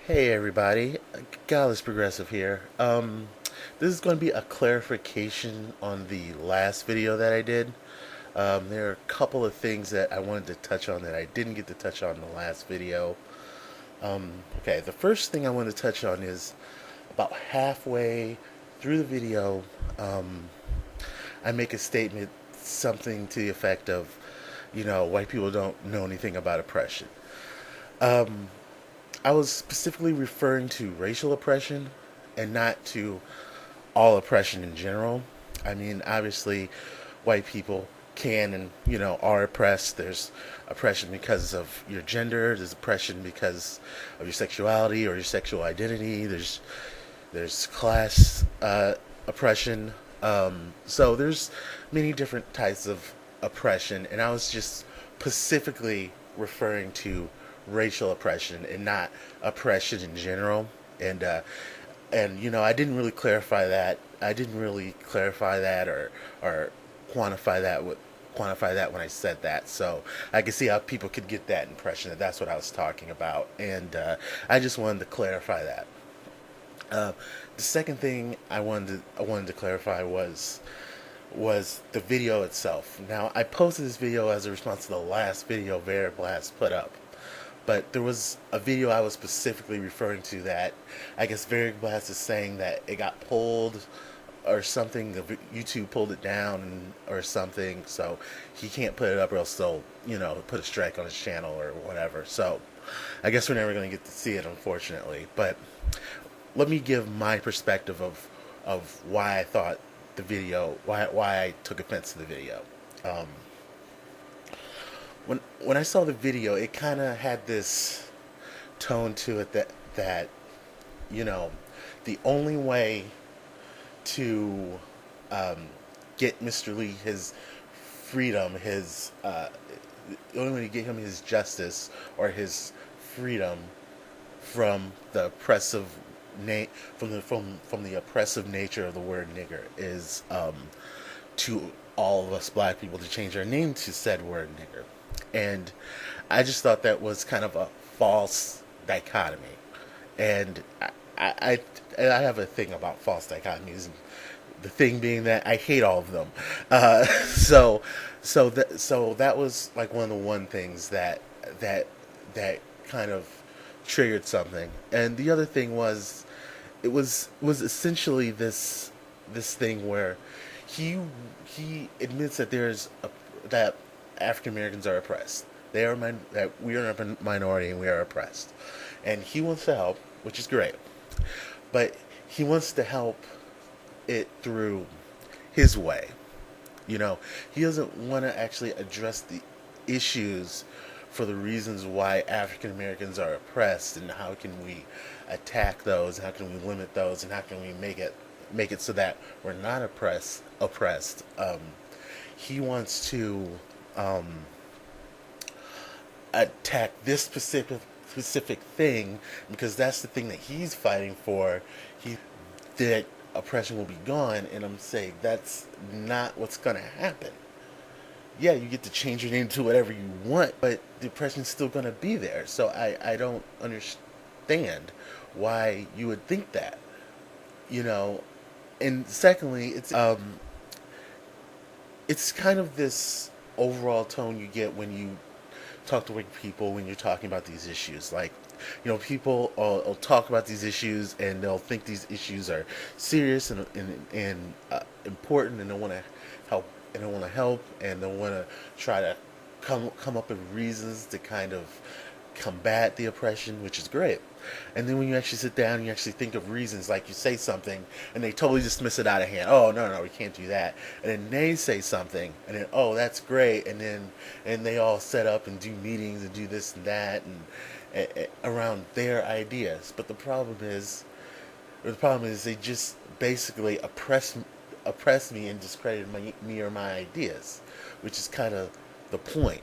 Hey everybody, AGodlessProgressive here. This is going to be a clarification on the last video that I did. There are a couple of things that I wanted to touch on that I didn't get to touch on in the last video. Okay, the first thing I want to touch on is about halfway through the video, I make a statement, something to the effect of, white people don't know anything about oppression. I was specifically referring to racial oppression and not to all oppression in general. I mean, obviously, white people can and, are oppressed. There's oppression because of your gender, there's oppression because of your sexuality or your sexual identity, there's class oppression. So there's many different types of oppression, and I was just specifically referring to racial oppression and not oppression in general. And I didn't really clarify that. I didn't really clarify that or quantify that when I said that. So I could see how people could get that impression that that's what I was talking about, and I just wanted to clarify that. The second thing I wanted to clarify was the video itself. Now, I posted this video as a response to the last video Variablast put up. But there was a video I was specifically referring to that I guess Variablast is saying that it got pulled or something. YouTube pulled it down or something, so he can't put it up or else they'll, put a strike on his channel or whatever. So I guess we're never going to get to see it, unfortunately. But let me give my perspective of why I thought the video, why I took offense to the video. When I saw the video, it kind of had this tone to it that the only way to get Mr. Lee his freedom, the only way to get him his justice or his freedom from the oppressive from the oppressive nature of the word nigger is to all of us black people to change our name to said word nigger. And I just thought that was kind of a false dichotomy. And I have a thing about false dichotomies. And the thing being that I hate all of them. So that was like one of the one things that kind of triggered something. And the other thing was it was essentially this thing where he admits that that African Americans are oppressed. That we are a minority and we are oppressed, and he wants to help, which is great, but he wants to help it through his way. He doesn't want to actually address the issues for the reasons why African Americans are oppressed, and how can we attack those, how can we limit those, and how can we make it so that we're not oppressed. He wants to attack this specific thing because that's the thing that he's fighting for. That oppression will be gone, and I'm saying that's not what's gonna happen. Yeah, you get to change your name to whatever you want, but the oppression's still gonna be there. So I don't understand why you would think that. And secondly, it's kind of this overall tone you get when you talk to white people when you're talking about these issues. Like, people will talk about these issues and they'll think these issues are serious and important, and they want to help, and they want to try to come up with reasons to kind of combat the oppression, which is great. And then when you actually sit down and you actually think of reasons, like you say something and they totally dismiss it out of hand. Oh, no, we can't do that. And then they say something and then, oh, that's great. And they all set up and do meetings and do this and that and around their ideas. But the problem is they just basically oppress me and discredit me or my ideas, which is kind of the point.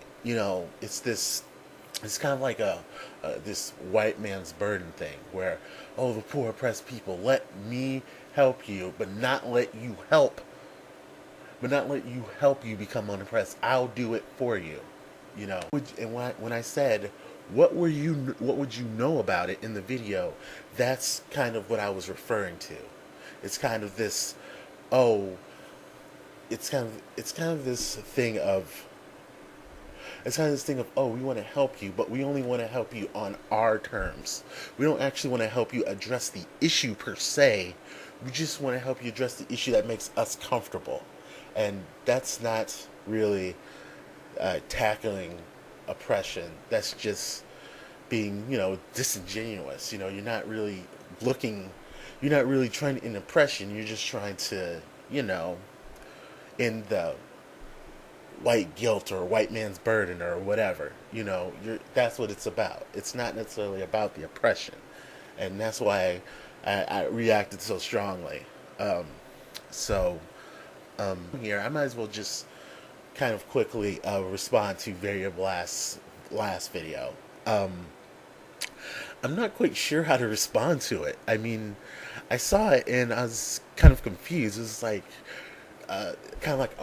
It's kind of like this white man's burden thing where, oh, the poor oppressed people, let me help you, but not let you help you become unoppressed. I'll do it for you. And when I said what would you know about it in the video? That's kind of what I was referring to. It's kind of this, oh, it's kind of this thing of it's kind of this thing of, oh, we want to help you, but we only want to help you on our terms. We don't actually want to help you address the issue per se. We just want to help you address the issue that makes us comfortable. And that's not really tackling oppression. That's just being, disingenuous. Looking, you're not really trying to end oppression. You're just trying to, end the white guilt or white man's burden or whatever. That's what it's about. It's not necessarily about the oppression, and that's why I reacted so strongly. So here I might as well just kind of quickly respond to Variablast's last video. I'm not quite sure how to respond to it. I mean, I saw it and I was kind of confused. It was like kind of like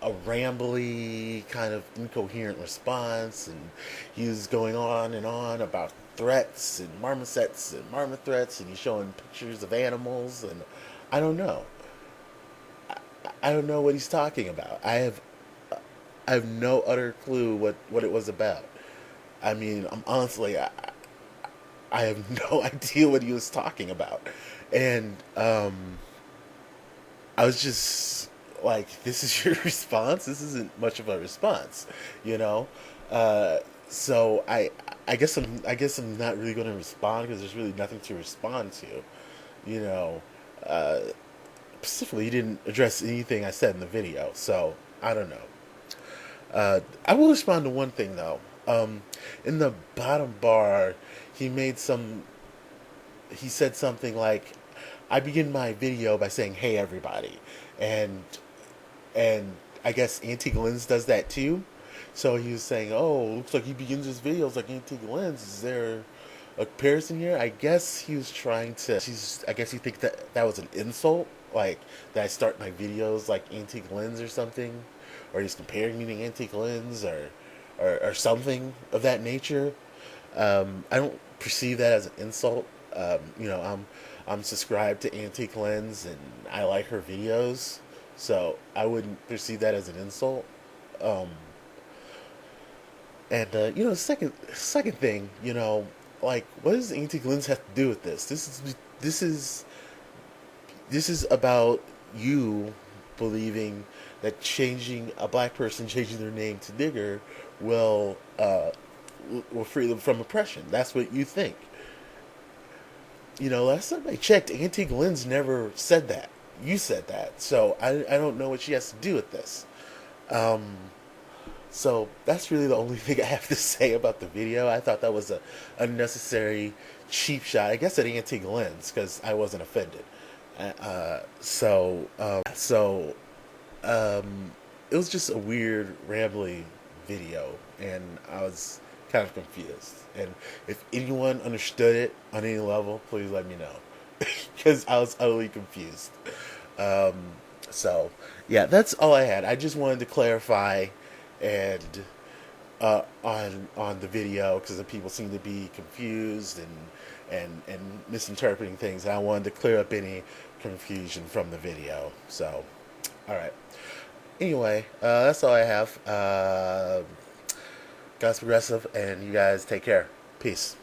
a rambly, kind of incoherent response, and he was going on and on about threats and marmosets and marmot threats, and he's showing pictures of animals, and I don't know. I don't know what he's talking about. I have no utter clue what it was about. I mean, I'm honestly, I have no idea what he was talking about, and I was just like, "This is your response? This isn't much of a response, you know." So I guess I'm not really going to respond because there's really nothing to respond to, you know. Specifically, he didn't address anything I said in the video, so I don't know. I will respond to one thing though. In the bottom bar, he said something like, "I begin my video by saying, 'Hey everybody,' and I guess Antique Lens does that too." So he was saying, "Oh, looks like he begins his videos like Antique Lens. Is there a comparison here?" I guess he was trying to. I guess he thinks that was an insult, like that I start my videos like Antique Lens or something, or he's comparing me to Antique Lens or something of that nature. I don't perceive that as an insult. I'm subscribed to Antique Lens and I like her videos, so I wouldn't perceive that as an insult. Um, second thing, like, what does Antique Lens have to do with this? This is this is about you believing that changing a black person changing their name to nigger will free them from oppression. That's what you think. Last time I checked, Antique Lens never said that. You said that, so I don't know what she has to do with this. Um, so that's really the only thing I have to say about the video. I thought that was a unnecessary cheap shot. I guess at Antique Lens because I wasn't offended. It was just a weird, rambly video, and I was kind of confused. And if anyone understood it on any level, please let me know, because I was utterly confused. Um, yeah, that's all I had. I just wanted to clarify, and on the video, because the people seem to be confused and misinterpreting things. And I wanted to clear up any confusion from the video. So, all right. Anyway, that's all I have. God's progressive, and you guys take care. Peace.